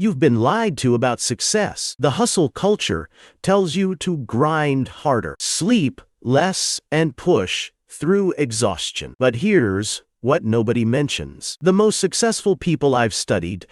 You've been lied to about success. The hustle culture tells you to grind harder, sleep less, and push through exhaustion. But here's what nobody mentions. The most successful people I've studied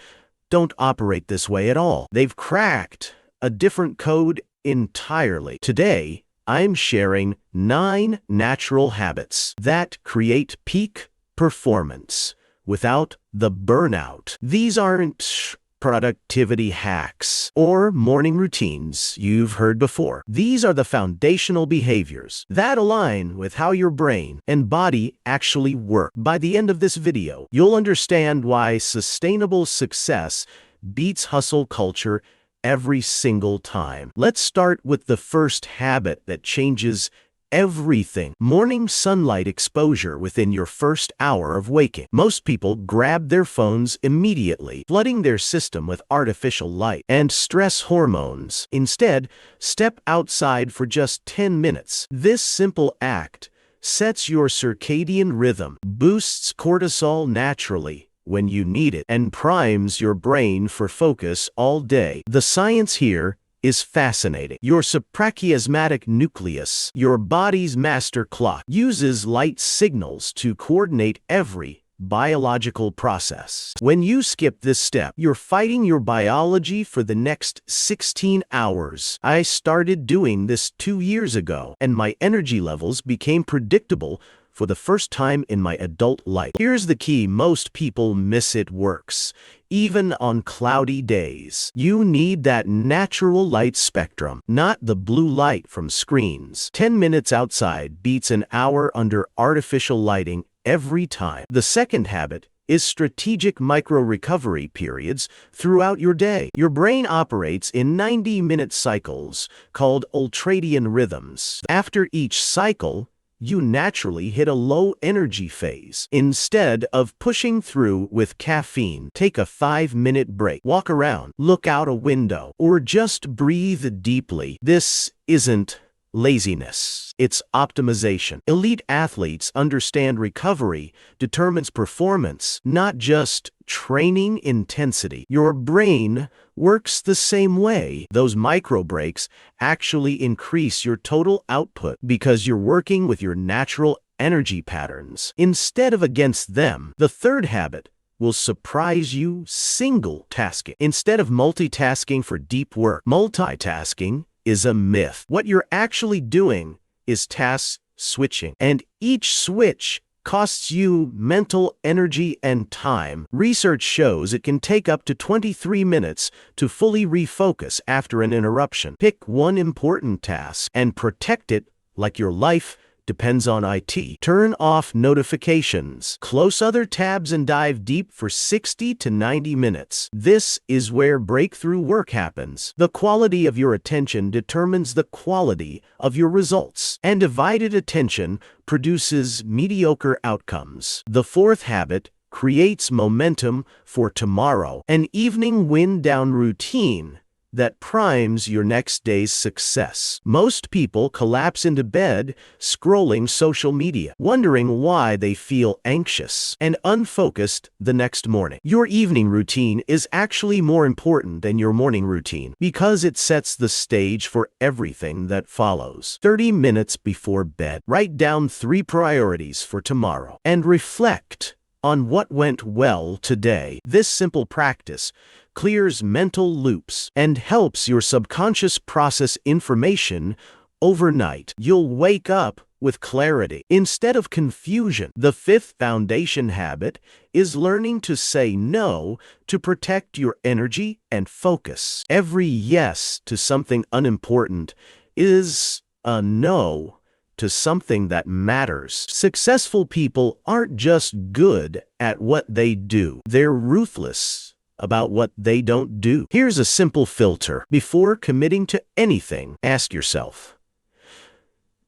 don't operate this way at all. They've cracked a different code entirely. Today, I'm sharing 9 natural habits that create peak performance without the burnout. These aren't productivity hacks or morning routines you've heard before. These are the foundational behaviors that align with how your brain and body actually work. By the end of this video, you'll understand why sustainable success beats hustle culture every single time. Let's start with the first habit that changes everything. Morning sunlight exposure within your first hour of waking. Most people grab their phones immediately, flooding their system with artificial light and stress hormones. Instead, step outside for just 10 minutes. This simple act sets your circadian rhythm, boosts cortisol naturally when you need it, and primes your brain for focus all day. The science here is fascinating. Your suprachiasmatic nucleus, your body's master clock, uses light signals to coordinate every biological process. When you skip this step, you're fighting your biology for the next 16 hours. I started doing this 2 years ago, and my energy levels became predictable for the first time in my adult life. Here's the key: most people miss it works. Even on cloudy days, you need that natural light spectrum, not the blue light from screens. 10 minutes outside beats an hour under artificial lighting every time. The second habit is strategic micro-recovery periods throughout your day. Your brain operates in 90-minute cycles called ultradian rhythms. After each cycle, you naturally hit a low-energy phase. Instead of pushing through with caffeine, take a 5-minute break, walk around, look out a window, or just breathe deeply. This isn't laziness, it's optimization. Elite athletes understand recovery determines performance, not just training intensity. Your brain works the same way. Those micro breaks actually increase your total output because you're working with your natural energy patterns instead of against them. The third habit will surprise you: single tasking. Instead of multitasking for deep work, multitasking is a myth. What you're actually doing is task switching, and each switch costs you mental energy and time. Research shows it can take up to 23 minutes to fully refocus after an interruption. Pick one important task and protect it like your life depends on it. Turn off notifications, close other tabs, and dive deep for 60 to 90 minutes. This is where breakthrough work happens. The quality of your attention determines the quality of your results, and divided attention produces mediocre outcomes. The fourth habit creates momentum for tomorrow. An evening wind-down routine that primes your next day's success. Most people collapse into bed scrolling social media, wondering why they feel anxious and unfocused the next morning. Your evening routine is actually more important than your morning routine because it sets the stage for everything that follows. 30 minutes before bed, write down 3 priorities for tomorrow and reflect on what went well today. This simple practice clears mental loops and helps your subconscious process information overnight. You'll wake up with clarity instead of confusion. The fifth foundation habit is learning to say no to protect your energy and focus. Every yes to something unimportant is a no to something that matters. Successful people aren't just good at what they do, they're ruthless about what they don't do. Here's a simple filter. Before committing to anything, ask yourself,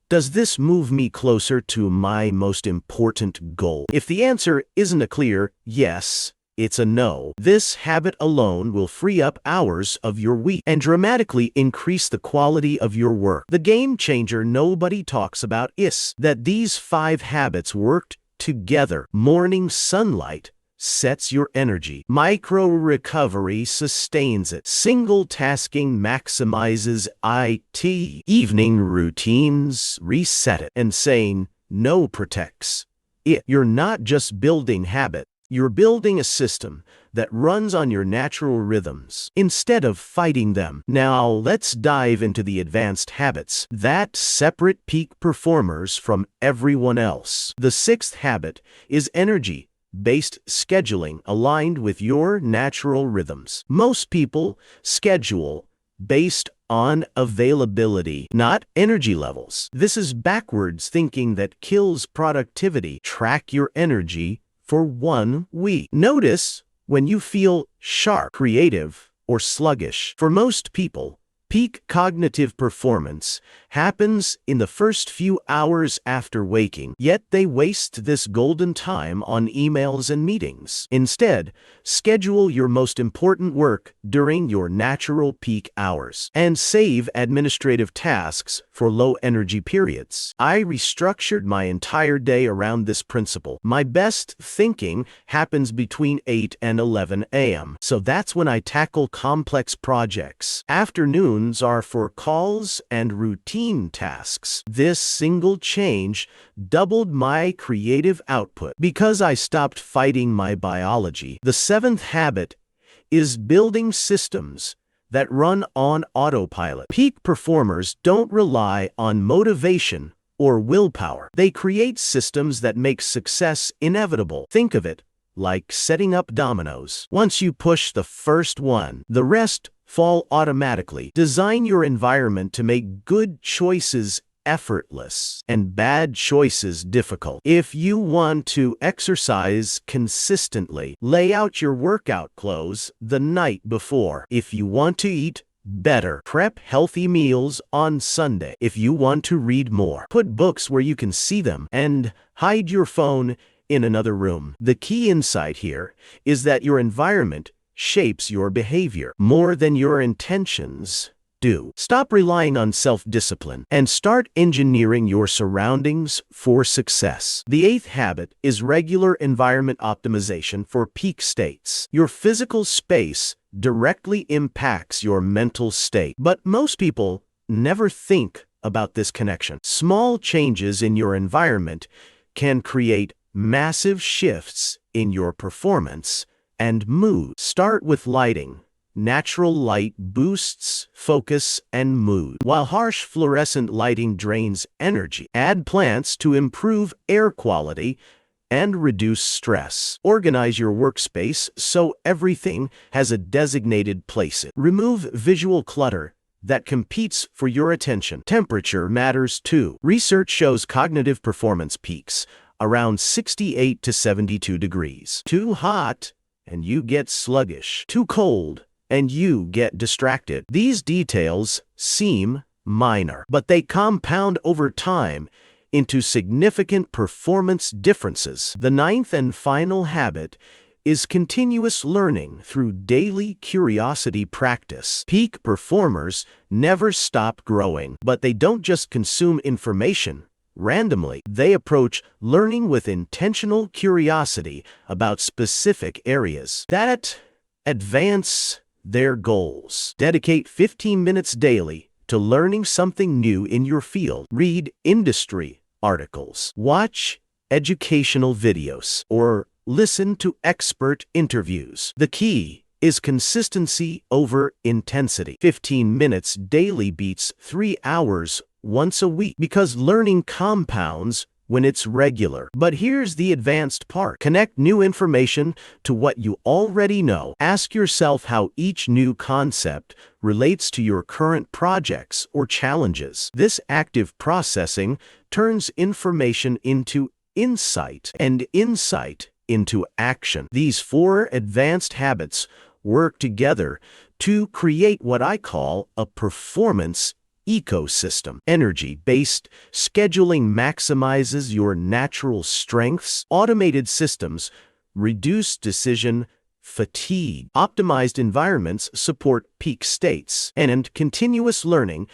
does this move me closer to my most important goal? If the answer isn't a clear yes, it's a no. This habit alone will free up hours of your week and dramatically increase the quality of your work. The game changer nobody talks about is that these 5 habits worked together: morning sunlight, sets your energy. Micro-recovery sustains it. Single-tasking maximizes it. Evening routines reset it. And saying no protects it. You're not just building habit. You're building a system that runs on your natural rhythms instead of fighting them. Now, let's dive into the advanced habits that separate peak performers from everyone else. The sixth habit is energy-based scheduling aligned with your natural rhythms. Most people schedule based on availability, not energy levels. This is backwards thinking that kills productivity. Track your energy for 1 week. Notice when you feel sharp, creative, or sluggish. For most people, peak cognitive performance happens in the first few hours after waking, yet they waste this golden time on emails and meetings. Instead, schedule your most important work during your natural peak hours and save administrative tasks for low-energy periods. I restructured my entire day around this principle. My best thinking happens between 8 and 11 a.m., so that's when I tackle complex projects. Afternoons are for calls and routine tasks. This single change doubled my creative output because I stopped fighting my biology. The seventh habit is building systems that run on autopilot. Peak performers don't rely on motivation or willpower. They create systems that make success inevitable. Think of it like setting up dominoes. Once you push the first one, the rest fall automatically. Design your environment to make good choices effortless and bad choices difficult. If you want to exercise consistently, lay out your workout clothes the night before. If you want to eat better, prep healthy meals on Sunday. If you want to read more, put books where you can see them and hide your phone in another room. The key insight here is that your environment shapes your behavior more than your intentions do. Stop relying on self-discipline and start engineering your surroundings for success. The eighth habit is regular environment optimization for peak states. Your physical space directly impacts your mental state, but most people never think about this connection. Small changes in your environment can create massive shifts in your performance and mood. Start with lighting. Natural light boosts focus and mood, while harsh fluorescent lighting drains energy. Add plants to improve air quality and reduce stress. Organize your workspace so everything has a designated place. Remove visual clutter that competes for your attention. Temperature matters too. Research shows cognitive performance peaks around 68 to 72 degrees. Too hot, and you get sluggish. Too cold, and you get distracted. These details seem minor, but they compound over time into significant performance differences. The ninth and final habit is continuous learning through daily curiosity practice. Peak performers never stop growing, but they don't just consume information randomly. They approach learning with intentional curiosity about specific areas that advance their goals. Dedicate 15 minutes daily to learning something new in your field. Read industry articles, watch educational videos, or listen to expert interviews. The key is consistency over intensity. 15 minutes daily beats 3 hours once a week because learning compounds when it's regular. But here's the advanced part. Connect new information to what you already know. Ask yourself how each new concept relates to your current projects or challenges. This active processing turns information into insight and insight into action. These 4 advanced habits work together to create what I call a performance ecosystem. Energy-based scheduling maximizes your natural strengths. Automated systems reduce decision fatigue. Optimized environments support peak states. And continuous learning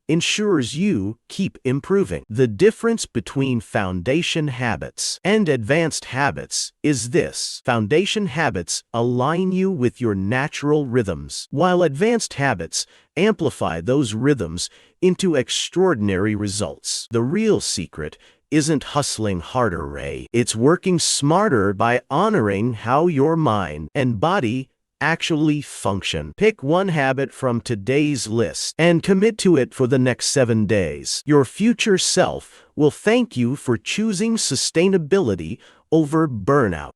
ensures you keep improving. The difference between foundation habits and advanced habits is this: foundation habits align you with your natural rhythms, while advanced habits amplify those rhythms into extraordinary results. The real secret isn't hustling harder, Ray. It's working smarter by honoring how your mind and body actually function. Pick one habit from today's list and commit to it for the next 7 days. Your future self will thank you for choosing sustainability over burnout.